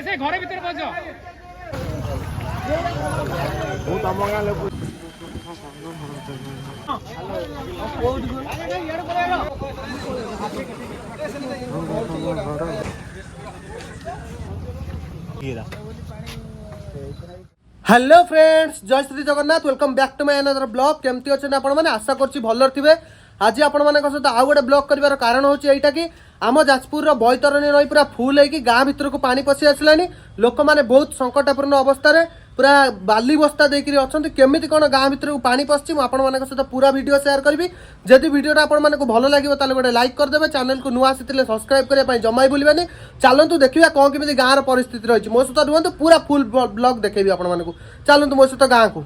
से घर भीतर बज हेलो फ्रेंड्स, जय Shri Jagannath. Welcome back to my another blog. केमती अच्छे आपण मैंने आशा करछि भलर थिबे। आज आपण मान सहित आउ गोटे ब्लॉग कर कारण हूँ यहाँ कि आम जाजपुर बैतरणी नई पूरा फुल होगी गाँ भीतर को पानी पशि आसलानी। लोक मैंने बहुत संकटापूर्ण अवस्था पूरा बाली बस्ता देकर अच्छा केमी कौन गाँ भीतर को पानी पशि सहित पूरा वीडियो शेयर करी। जदि वीडियोटा आपको भल लगे तो गोटे लाइक करदे। चैनल को नुआ आसी सब्सक्राइब करने जमा भूलें। चलतु देखा कौन केमी गाँव परिस्थिति रही मो सहित रुहतु पूरा फुल ब्लॉग देखेबी आपको। चलतु मो सहित गाँव को।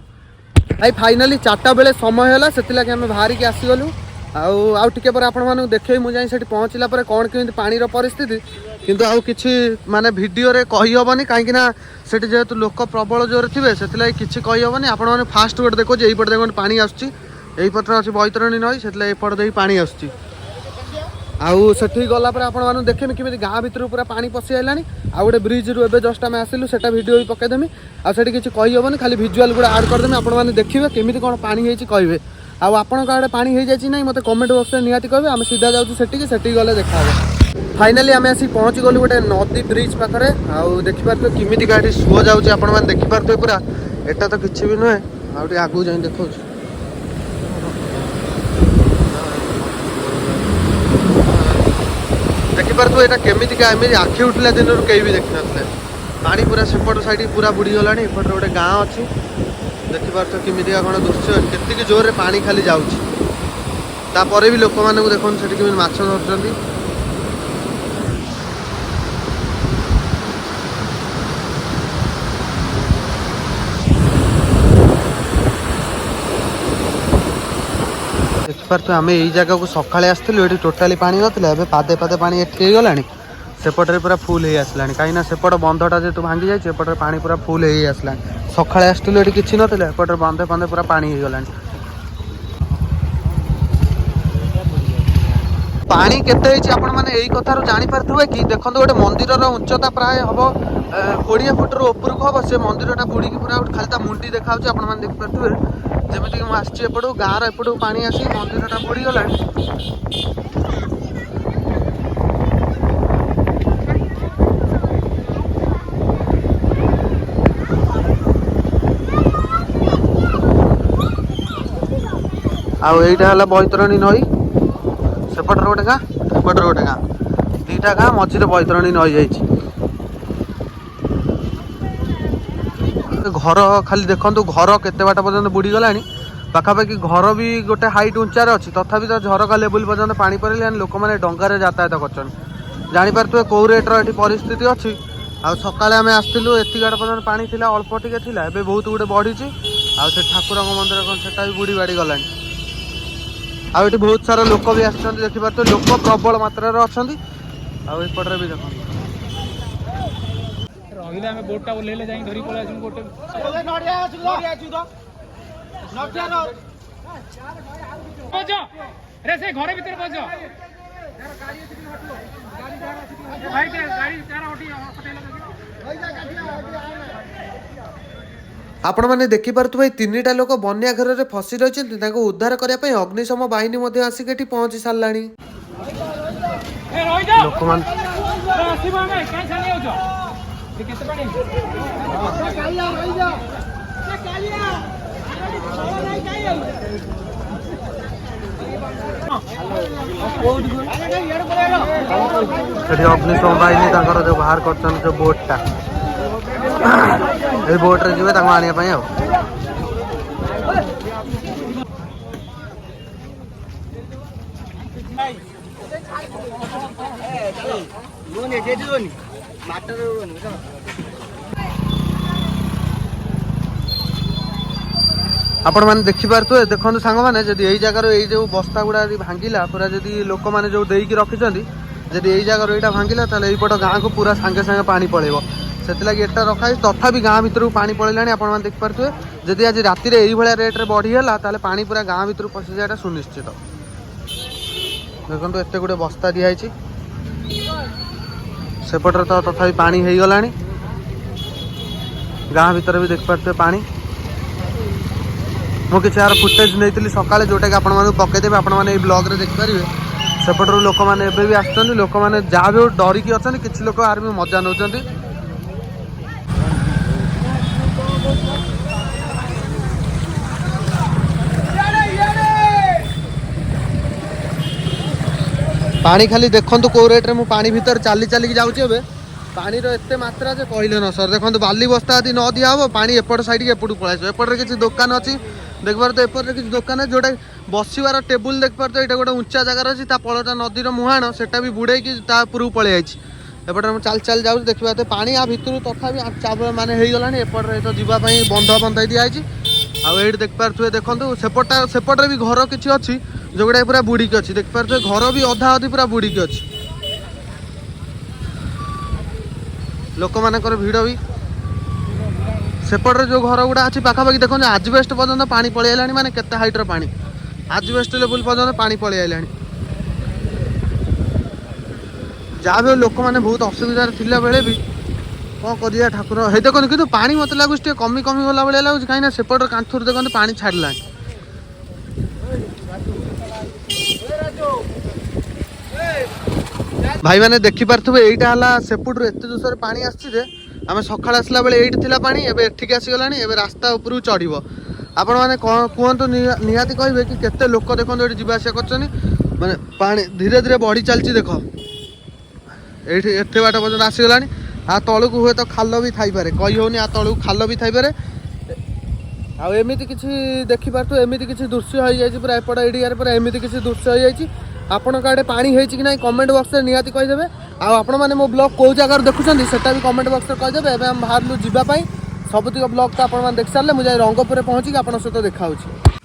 भाई फाइनाली 4टा बेले समय है से आम बाहर की आसीगलु। आउ टिके पर आपको देखे मुझे से पहुँचला कौन केमी पानी परिस्थिति किंतु आउ किछि माने वीडियो रे कहि हबनी कहीं ना सेठी जेहेतु लोक प्रबल जोर थे से किछि कहि हबनी। आपण माने फास्ट गोटे देखो जे एपट देखो पानी आसुची एई पत्र अछि बैतरणी नई से एपट देई पानी आसुची। आउ सेठी गला पर आपण माने देखेमी किमिति गाँ भीतर पूरा पानी पशि आइलानी। आ गोटे ब्रिज रु एबे जस्ट आम आसिलु सेटा वीडियो भी पकेदेमी। आ सेठी किछि कहि हबनी खाली विजुअल गुडा ऐड करदेमी। आपण माने देखिबे किमिति कोन पानी हेछि कहबे। आउ आपण आड़े पानी हो जाए ना मत कमेंट बॉक्स में निहाती कहबे। आम सीधा जाऊँ सेठी गले देखा। फाइनाली आम आसी पहुँच गलु गोटे नदी ब्रिज पाखे। आउ देखिपारे किमिति गाड़ी सुओ जाऊँच आपण मैंने देखिपारे पूरा एटा तो किसी भी नुहे। आगे आगू जाए देखो देखिपारे यहाँ केमितिका एमती आखि उठला दिन कहीं भी देखी ना पानी पूरा सेपट साइड पूरा बुड़ी गला। एपटे गोटे गाँव अच्छी देखिपारे किमितिका कौन दृश्य केतिकी जोर पानी खाली जाऊँच। तापर भी लोक मानू देखो से केमी माछ धरछंती। देखिपारे आम यही जगह को सकाଳେ आसलु ये टोटाली पानी नाला। एवं पादे पादे पानी एटी गला सेपटे पूरा फुल हो आसला कहीं सेपट बंधटा जेहतु भांगी जाए सेपटे पानी पूरा फुल हो आसला। सकाଳେ आसलु ये किसी ना एपटे बंधे बंधे पूरा पानी हो गला। पानी केते आपण मैंने यही कथार जापारे कि देखो गोटे मंदिर उच्चता प्राय हम 20 फुट ऊपर को हम से मंदिरटा बुड़ी पूरा खाली मुंडी देखा आप देखिपारे जमीक मुझे एपटू गाँव एपटू पानी आसी मंदिरटा बुड़ी गला। आउ एटा है बैतरणी नई सेपटर गोटे गाँ एपटर गोटे गाँ दीटा गाँ मझे बैतरणी नई जाइए। घर खाली देखु घर केते बाट पर्यंत बुड़ी गला। पाखापाखि घर भी गोटे हाइट उंचार अच्छी तथापि तो झरका लेवल पर्यंत पानी पड़े लोक मैंने डंगार यातायात कर जापारे कौ रेट्र ये परिस्थिति अच्छी। आ सकाଳେ आम आसलु एति गाड़ पर्यंत पानी थिला अल्प टिके थिला एबे बहुत गुटे बढ़ी। आ ठाकुर मंदिर कौन से बुड़ी बाड़ी गला। आउ ये बहुत सारा लोक भी आसछन्ति देखिपारे लोक प्रबल मात्रा अच्छा। आउपटे भी देखो रहिले आमे बोटटा ओलेले जाई धरी पळा आछन बोट बज रे से घर भीतर बज भाई के गाड़ी तारा ओटी आपण मैंने देखिपारे 3टा लोक बन्या घर में फसी रही उद्धार करने अग्निशम बाहिनी आसिक पहुंची सारा लोक अग्निशम बाहिनी जो बाहर कर बोटा ये बोट्रे जी आने आपण मैंने देखिपारे देखो सांग मैंने जदि यही जगार ये जो बस्ता गुड़ा भांगिला पूरा जदि लोक मैंने जो देकी रखिंट जदि यही जगार यहाँ भांगिला यहीपट गाँव को पूरा सांगे सांगे पानी पड़ेगा से एटा रखाई तथापि गाँ भर पानी पड़ेगा। आप देखिपारे जदि आज राति ये रेट्रे बढ़ीगला पानी पूरा गाँ भर पशि जाए सुनिश्चित। देखो एत गुटे बस्ता दिखाई सेपटर तो तथापि पानी हो गला गाँ भीतर भी देख पारे पानी मुझे यार फुटेज नहीं सकाଳେ जोटा कि आपण पकईदेवी आपण मैंने ब्लॉग रे देखिपारे सेपटर लोक मैंने भी आसुँच लोक मैंने जहाँ भी डरिकी अच्छा किसी लोक आर भी मजा नौ पानी खाली देखु कौ रेट में पानी भीतर चली चलिक जाऊँगी पानी एत मात्रा जे कहले न सर देखो बाली बस्ता यदि न दिहब पानी एपट साइड एपट पलैस एपटे किसी दुकान अच्छी देखिए तो एपटे किसी दुकान है जोटा बसवार टेबुल देखिपार तो यहाँ गोटे उच्चा जगार अच्छी पलटा नदीर मुहाण से भी बुड़े उपरू पलि एपटे चल चल जाऊँ देखा तो पानी आ भितर तथा माने हो गलानी एपटे तो जावाई बंध बंधाई दिखाई आउ देखिपे देखो सेपटे भी घर किसी अच्छी जोगुड़ा पूरा बुड़ीकी अच्छी देखिपे घर भी अधा अधी पूरा बुड़ीकी अच्छी लोक मानकर भिड़ भी सेपटे जो घर गुड़ा अच्छी पाखापाखि देखो आजबेस्ट पर्यंत पानी पलैला माने केते हाइटर पानी आजबेस्ट लेवल पर्यंत पानी पलैला जहाँ भी लोक मैंने बहुत असुविधा थिला बेले भी कौन करिया ठाकुर हे देखो कि पानी मत लगुच कमी कमी गला भाई लगुच कहीं सेपट कांथुर देखते पानी छाड़ा भाई मैंने देखिपे यहीटा सेपटू एत जोर पानी आम सकाल आसला बेले ये थिला पानी एबे एठिक आसीगला एबे रास्ता उपरू चढ़ आपण मैंने कहतु निहाती कहे कि केते लोक देखो ये जावास कर माने पानी धीरे धीरे बढ़ी चलती देख ये एत बाट पर्यटन आसीगला आ तलू हुए तो खाल भी थाईपे कही होनी आ तलू खाल भी थाईपे आमती किसी देखिपु एमती किसी दृश्य हो जाए पूरा एपट एरिया पूरा एमती किसी दृश्य हो जाए आपण आड़े पानी होती कि ना कमेंट बॉक्स में निहाती कहीदेवे आपण मैंने मो ब्लॉग कौ जगार देखुं सेटा भी कमेंट बॉक्स में कहीदेवे एवं हम बाहर जावाई सबुतिक ब्लॉग तो आपन देख सारे मुझे रंगपुर पहुँचिक आप सहित देखा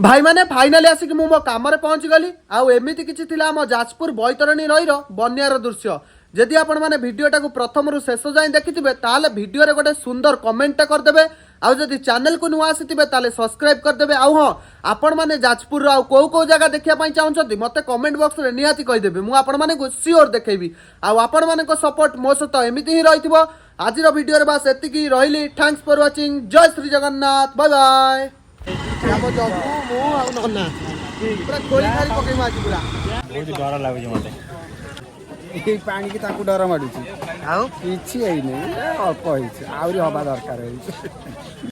भाई मैंने फाइनाली आसिक मो काम पहुँची गली आमती किसी आम जाजपुर बैतरणी नईर बन्यार दृश्य जदि आपण मैंने भिडियोटा को प्रथम रू शेष जाए देखिथे ताले भिडियो रे गोटे सुंदर कमेंट करदेवे आउ जदि चैनल को नुआ आसीथिबे ताले सब्सक्राइब करदेवे आउ हां आपण माने जाजपुर आउ को को जगह देखिया पई चाहउछथि मते कमेंट बॉक्स रे निहाती कहिदेबे मु आपण माने को सियोर देखेबी आउ आपण माने को सपोर्ट मो सहित एमिति ही रहिथिबो आज रो वीडियो रे बस एतिकी रहिली थैंक्स फॉर वाचिंग जय श्री जगन्नाथ बाय बाय हम जगू मु आउ नन्ना पूरा खोली खाली पके माची पूरा बहुत डर लागुଛି मते ये पानी की ताकू डर माडुची आउ किछि एई नै अल्प होइछ आउरी हवा दरकार होइछ